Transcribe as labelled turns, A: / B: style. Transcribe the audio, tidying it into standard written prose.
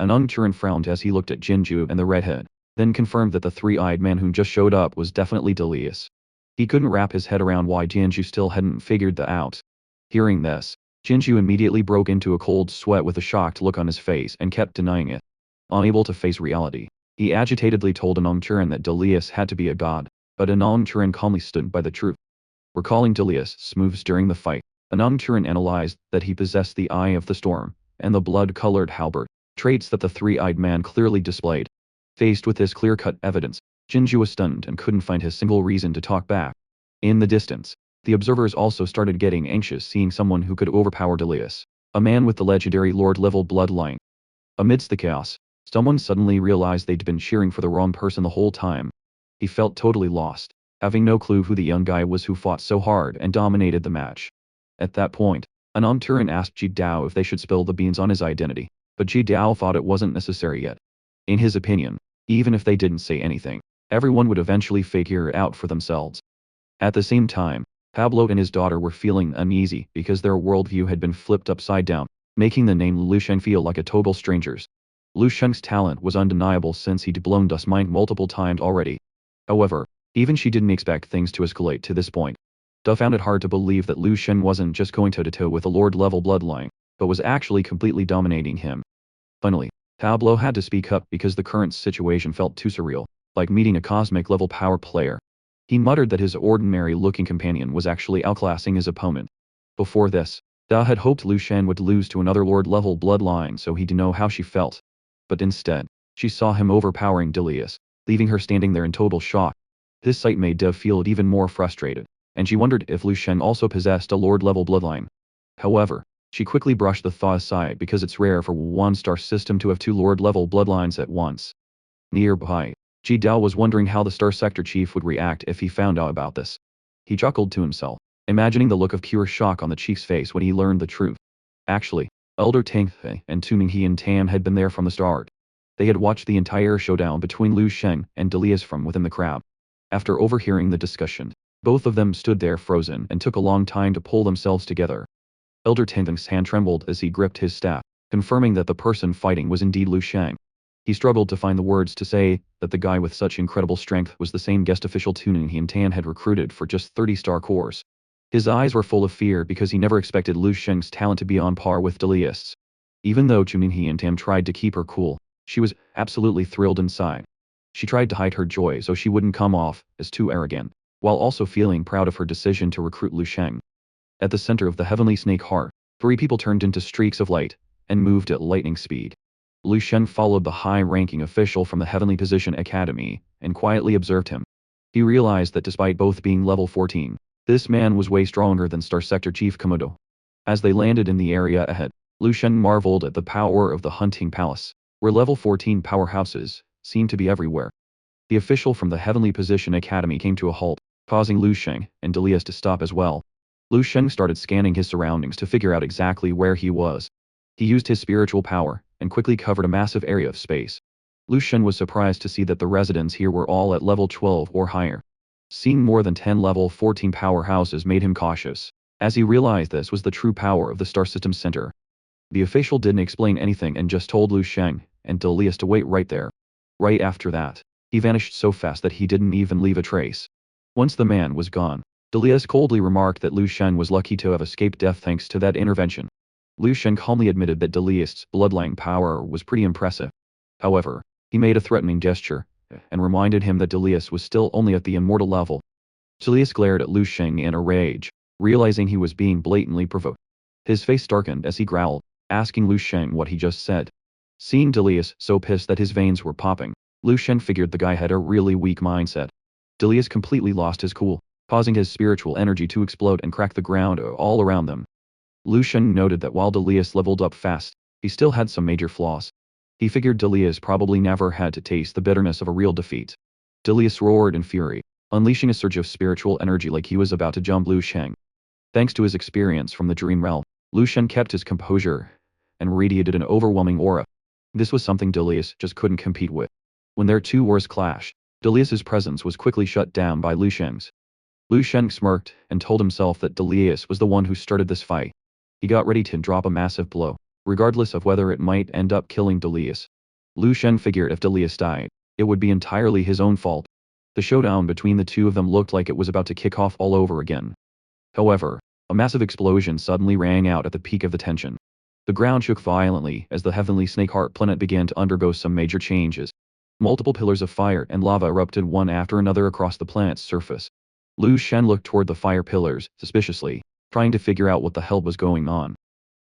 A: Anung Churan frowned as he looked at Jinju and the redhead, then confirmed that the three-eyed man who just showed up was definitely Delius. He couldn't wrap his head around why Jinju still hadn't figured that out. Hearing this, Jinju immediately broke into a cold sweat with a shocked look on his face and kept denying it. Unable to face reality, he agitatedly told Anung Churan that Delius had to be a god, but Anung Churan calmly stood by the truth. Recalling Delius' moves during the fight, Anung Churan analyzed that he possessed the Eye of the Storm and the blood-colored halberd, traits that the three-eyed man clearly displayed. Faced with this clear-cut evidence, Jinju was stunned and couldn't find a single reason to talk back. In the distance, the observers also started getting anxious seeing someone who could overpower Delius, a man with the legendary Lord-level bloodline. Amidst the chaos, someone suddenly realized they'd been cheering for the wrong person the whole time. He felt totally lost, having no clue who the young guy was who fought so hard and dominated the match. At that point, Anung Churan asked Ji Dao if they should spill the beans on his identity, but Ji Dao thought it wasn't necessary yet. In his opinion, even if they didn't say anything, everyone would eventually figure it out for themselves. At the same time, Pablo and his daughter were feeling uneasy because their worldview had been flipped upside down, making the name Lu Sheng feel like a total strangers. Lu Sheng's talent was undeniable since he'd blown Dust's mind multiple times already. However, even she didn't expect things to escalate to this point. Da found it hard to believe that Lu Sheng wasn't just going toe-to-toe with a Lord-level bloodline, but was actually completely dominating him. Finally, Pablo had to speak up because the current situation felt too surreal, like meeting a cosmic-level power player. He muttered that his ordinary-looking companion was actually outclassing his opponent. Before this, Da had hoped Lu Sheng would lose to another Lord-level bloodline so he'd know how she felt. But instead, she saw him overpowering Delius, leaving her standing there in total shock. This sight made Da feel even more frustrated, and she wondered if Lu Sheng also possessed a Lord-level bloodline. However, she quickly brushed the thought aside because it's rare for one-star system to have two Lord-level bloodlines at once. Nearby, Ji Dao was wondering how the Star Sector chief would react if he found out about this. He chuckled to himself, imagining the look of pure shock on the chief's face when he learned the truth. Actually, Elder Tang Fei and Tu Minghe and Tam had been there from the start. They had watched the entire showdown between Lu Sheng and Delius from within the crowd. After overhearing the discussion, both of them stood there frozen and took a long time to pull themselves together. Elder Tang Fei's hand trembled as he gripped his staff, confirming that the person fighting was indeed Lu Sheng. He struggled to find the words to say that the guy with such incredible strength was the same guest official Tu Minghe and Tam had recruited for just 30-star cores. His eyes were full of fear because he never expected Lu Sheng's talent to be on par with Delius'. Even though Tu Minghe and Tam tried to keep her cool, she was absolutely thrilled inside. She tried to hide her joy so she wouldn't come off as too arrogant, while also feeling proud of her decision to recruit Lu Sheng. At the center of the heavenly snake heart, 3 people turned into streaks of light and moved at lightning speed. Lu Sheng followed the high-ranking official from the Heavenly Position Academy and quietly observed him. He realized that despite both being level 14, this man was way stronger than Star Sector Chief Komodo. As they landed in the area ahead, Lu Sheng marveled at the power of the hunting palace, where level 14 powerhouses seemed to be everywhere. The official from the Heavenly Position Academy came to a halt, causing Lu Sheng and Delius to stop as well. Lu Sheng started scanning his surroundings to figure out exactly where he was. He used his spiritual power and quickly covered a massive area of space. Lu Sheng was surprised to see that the residents here were all at level 12 or higher. Seeing more than 10 level 14 powerhouses made him cautious, as he realized this was the true power of the star system center. The official didn't explain anything and just told Lu Sheng and Delius to wait right there. Right after that, he vanished so fast that he didn't even leave a trace. Once the man was gone, Delius coldly remarked that Lu Sheng was lucky to have escaped death thanks to that intervention. Lu Sheng calmly admitted that Delius' bloodline power was pretty impressive. However, he made a threatening gesture and reminded him that Delius was still only at the immortal level. Delius glared at Lu Sheng in a rage, realizing he was being blatantly provoked. His face darkened as he growled, asking Lu Sheng what he just said. Seeing Delius so pissed that his veins were popping, Lu Sheng figured the guy had a really weak mindset. Delius completely lost his cool, causing his spiritual energy to explode and crack the ground all around them. Lu Sheng noted that while Delius leveled up fast, he still had some major flaws. He figured Delius probably never had to taste the bitterness of a real defeat. Delius roared in fury, unleashing a surge of spiritual energy like he was about to jump Lu Sheng. Thanks to his experience from the dream realm, Lu Sheng kept his composure and radiated an overwhelming aura. This was something Delius just couldn't compete with. When their two auras clashed, Delius' presence was quickly shut down by Lu Sheng's. Lu Sheng smirked and told himself that Delius was the one who started this fight. He got ready to drop a massive blow, regardless of whether it might end up killing Delius. Lu Shen figured if Delius died, it would be entirely his own fault. The showdown between the two of them looked like it was about to kick off all over again. However, a massive explosion suddenly rang out at the peak of the tension. The ground shook violently as the heavenly Snakeheart planet began to undergo some major changes. Multiple pillars of fire and lava erupted one after another across the planet's surface. Lu Shen looked toward the fire pillars, suspiciously, trying to figure out what the hell was going on.